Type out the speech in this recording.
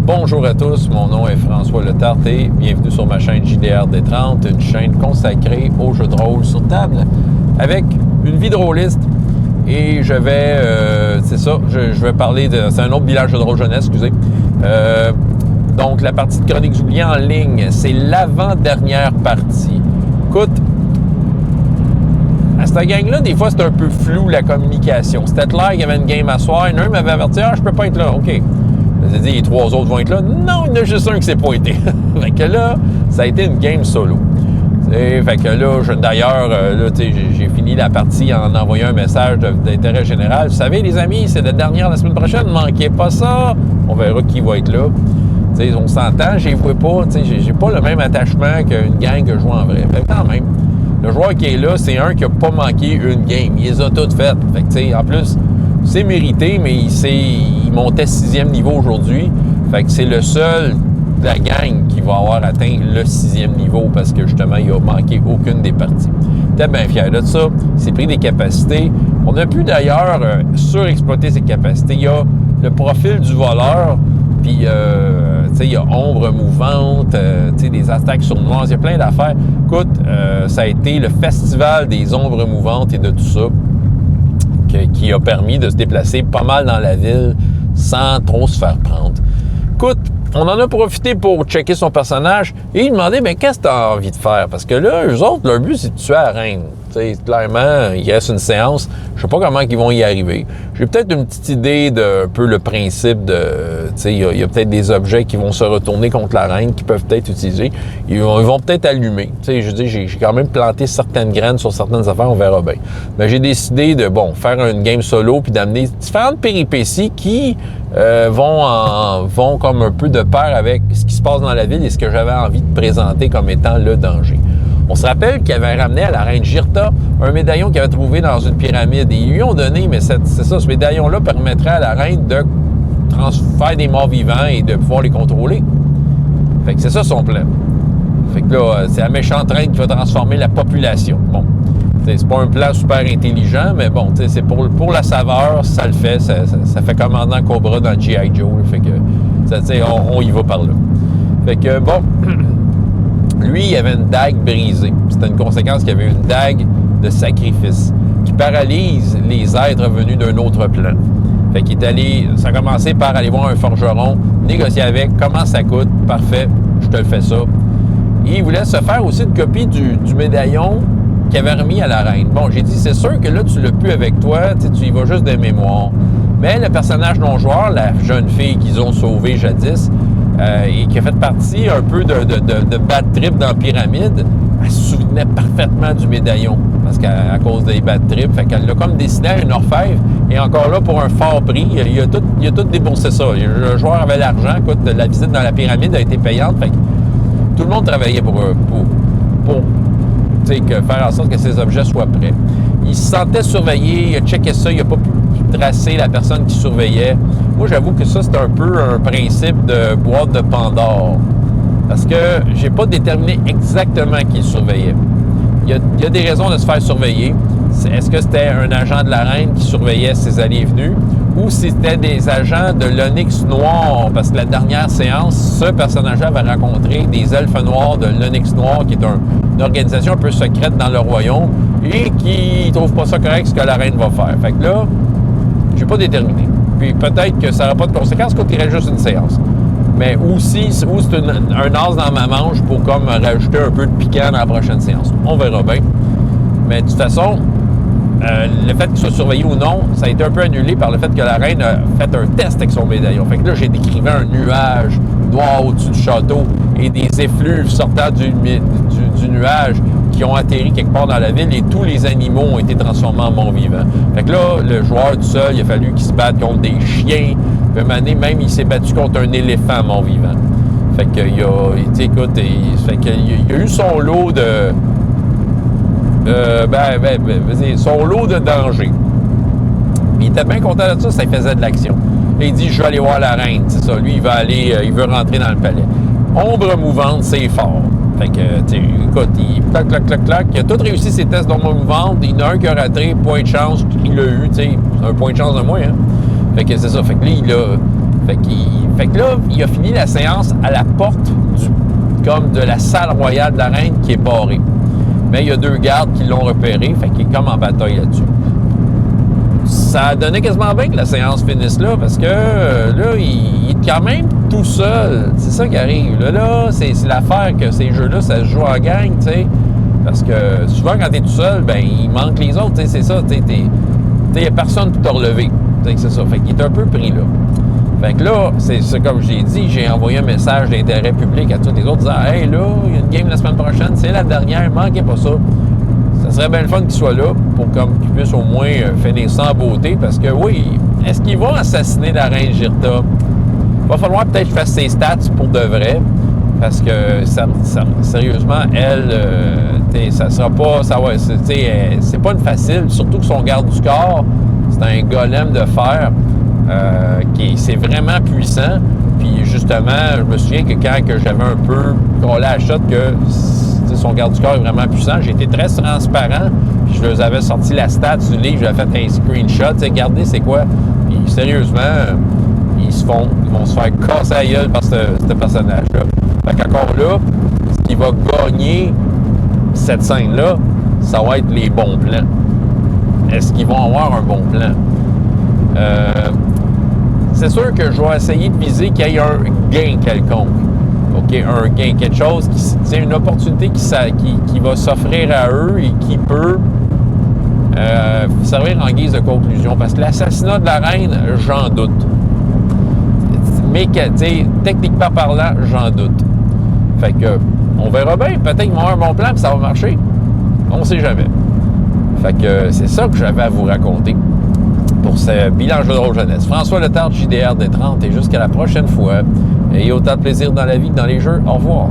Bonjour à tous, mon nom est François Letarte et bienvenue sur ma chaîne JDR D30, une chaîne consacrée aux jeux de rôle sur table avec une vie de rôliste. Et je vais, je vais parler de... C'est un autre bilan jeu de rôle jeunesse, excusez. Donc, la partie de Chroniques oubliées en ligne, c'est l'avant-dernière partie. Écoute, à cette gang-là, des fois, c'est un peu flou, la communication. C'était clair qu'il y avait une game à soir, et un m'avait averti « Ah, je peux pas être là. » OK. J'ai dit, les trois autres vont être là. Non, il y en a juste un qui s'est pointé. Fait que là, ça a été une game solo. Fait que là, d'ailleurs, j'ai fini la partie en envoyant un message d'intérêt général. Vous savez, les amis, c'est la dernière la semaine prochaine. Ne manquez pas ça. On verra qui va être là. T'sais, on s'entend, je les vois pas. J'ai pas le même attachement qu'une gang que je joue en vrai. Fait que quand même, le joueur qui est là, c'est un qui a pas manqué une game. Il les a toutes faites. Fait que, en plus, c'est mérité, mais il montait 6e niveau aujourd'hui. Fait que c'est le seul de la gang qui va avoir atteint le 6e niveau parce que justement, il a manqué aucune des parties. J'étais bien fier de ça. Il s'est pris des capacités. On a pu d'ailleurs surexploiter ses capacités. Il y a le profil du voleur, puis il y a ombre mouvante, des attaques sournoises, il y a plein d'affaires. Écoute, ça a été le festival des ombres mouvantes et de tout ça qui a permis de se déplacer pas mal dans la ville sans trop se faire prendre. Écoute, on en a profité pour checker son personnage et il demandait « qu'est-ce que tu as envie de faire? » Parce que là, eux autres, leur but, c'est de tuer la reine. T'sais, clairement, il reste une séance. Je sais pas comment ils vont y arriver. J'ai peut-être une petite idée de un peu le principe de... Il y a peut-être des objets qui vont se retourner contre la reine, qui peuvent être utilisés. Ils vont peut-être allumer. Je veux dire, j'ai quand même planté certaines graines sur certaines affaires, on verra bien. Mais j'ai décidé de, faire une game solo puis d'amener différentes péripéties qui vont comme un peu de pair avec ce qui se passe dans la ville et ce que j'avais envie de présenter comme étant le danger. On se rappelle qu'il avait ramené à la reine Jirta un médaillon qu'il avait trouvé dans une pyramide. Et ils lui ont donné, mais c'est ça, ce médaillon-là permettrait à la reine de faire des morts vivants et de pouvoir les contrôler. Fait que c'est ça son plan. Fait que là, c'est la méchante reine qui va transformer la population. Bon, c'est pas un plan super intelligent, mais bon, c'est pour la saveur, ça le fait. Ça fait commandant Cobra dans G.I. Joe. Fait que, on y va par là. Fait que, bon... Lui, il avait une dague brisée. C'était une conséquence qu'il y avait une dague de sacrifice qui paralyse les êtres venus d'un autre plan. Fait qu'il est allé... Ça a commencé par aller voir un forgeron, négocier avec, comment ça coûte, parfait, je te le fais ça. Et il voulait se faire aussi une copie du médaillon qu'il avait remis à la reine. Bon, j'ai dit, c'est sûr que là, tu l'as plus avec toi, tu y vas juste des mémoires. Mais le personnage non-joueur, la jeune fille qu'ils ont sauvée jadis, et qui a fait partie un peu de bad trip dans la pyramide, elle se souvenait parfaitement du médaillon, parce qu'à cause des bad trips, fait qu'elle l'a comme dessiné à une orfèvre, et encore là, pour un fort prix, il a tout déboursé ça. Le joueur avait l'argent, écoute, la visite dans la pyramide a été payante, fait que tout le monde travaillait pour faire en sorte que ces objets soient prêts. Il se sentait surveillé, il a checké ça, il n'a pas pu tracer la personne qui surveillait. Moi, j'avoue que ça, c'est un peu un principe de boîte de Pandore. Parce que j'ai pas déterminé exactement qui surveillait. Il y a des raisons de se faire surveiller. Est-ce que c'était un agent de la reine qui surveillait ses allées et venues ou si c'était des agents de l'Onyx Noir? Parce que la dernière séance, ce personnage-là avait rencontré des elfes noirs de l'Onyx Noir, qui est une organisation un peu secrète dans le royaume et qui ne trouve pas ça correct ce que la reine va faire. Fait que là, j'ai pas déterminé. Puis peut-être que ça n'aura pas de conséquences quand il reste juste une séance. Mais aussi, c'est un as dans ma manche pour comme rajouter un peu de piquant dans la prochaine séance. On verra bien. Mais de toute façon, le fait qu'il soit surveillé ou non, ça a été un peu annulé par le fait que la reine a fait un test avec son médaillon. Fait que là, j'ai décrivé un nuage noir au-dessus du château et des effluves sortant du nuage qui ont atterri quelque part dans la ville et tous les animaux ont été transformés en morts vivants. Fait que là, le joueur tout seul, il a fallu qu'il se batte contre des chiens. Puis à un moment donné, même, il s'est battu contre un éléphant mort vivant. Fait que, il a eu son lot son lot de danger. Il était bien content de ça, ça faisait de l'action. Et il dit, je vais aller voir la reine, c'est ça. Lui, il veut rentrer dans le palais. Ombre mouvante, c'est fort. Fait que, écoute, clac, clac, clac, clac. Il a tout réussi ses tests d'ombre mouvante. Il y en a un qui a raté, point de chance, il l'a eu, un point de chance de moins, hein. Fait que c'est ça. Fait que lui, Fait que là, il a fini la séance à la porte comme de la salle royale de la reine qui est barrée. Mais il y a 2 gardes qui l'ont repéré, fait qu'il est comme en bataille là-dessus. Ça donnait quasiment bien que la séance finisse là, parce que là, il est quand même tout seul. C'est ça qui arrive. Là, c'est l'affaire que ces jeux-là, ça se joue en gang, tu sais. Parce que souvent, quand t'es tout seul, ben il manque les autres, tu sais, c'est ça. Il n'y a personne pour te relever. C'est ça. Fait qu'il est un peu pris là. Fait que là, c'est comme j'ai dit, j'ai envoyé un message d'intérêt public à tous les autres disant « Hey, là, il y a une game la semaine prochaine, c'est la dernière, manquez pas ça. » Ça serait bien le fun qu'il soit là pour qu'il puisse au moins finir sans beauté. Parce que oui, est-ce qu'ils vont assassiner la reine Girta? Il va falloir peut-être que je fasse ses stats pour de vrai. Parce que sérieusement, elle, ça sera pas. C'est pas une facile, surtout que son garde du corps, c'est un golem de fer. C'est vraiment puissant. Puis justement, je me souviens que quand j'avais un peu collé à la shot que son garde du corps est vraiment puissant, j'ai été très transparent. Puis je leur avais sorti la stat du livre, j'avais fait un screenshot. Regardez c'est quoi. Puis sérieusement, ils vont se faire casser la gueule par ce personnage-là. Fait qu'encore là, ce qui va gagner cette scène-là, ça va être les bons plans. Est-ce qu'ils vont avoir un bon plan? C'est sûr que je vais essayer de viser qu'il y ait un gain quelconque. OK? Un gain, quelque chose c'est une opportunité qui va s'offrir à eux et qui peut servir en guise de conclusion. Parce que l'assassinat de la reine, j'en doute. Mais techniquement parlant, j'en doute. Fait que on verra bien. Peut-être qu'ils vont avoir un bon plan et ça va marcher. On ne sait jamais. Fait que c'est ça que j'avais à vous raconter pour ce bilan jeu de rôle jeunesse. François Letarte, JDR des 30, et jusqu'à la prochaine fois. Ayez autant de plaisir dans la vie que dans les jeux. Au revoir.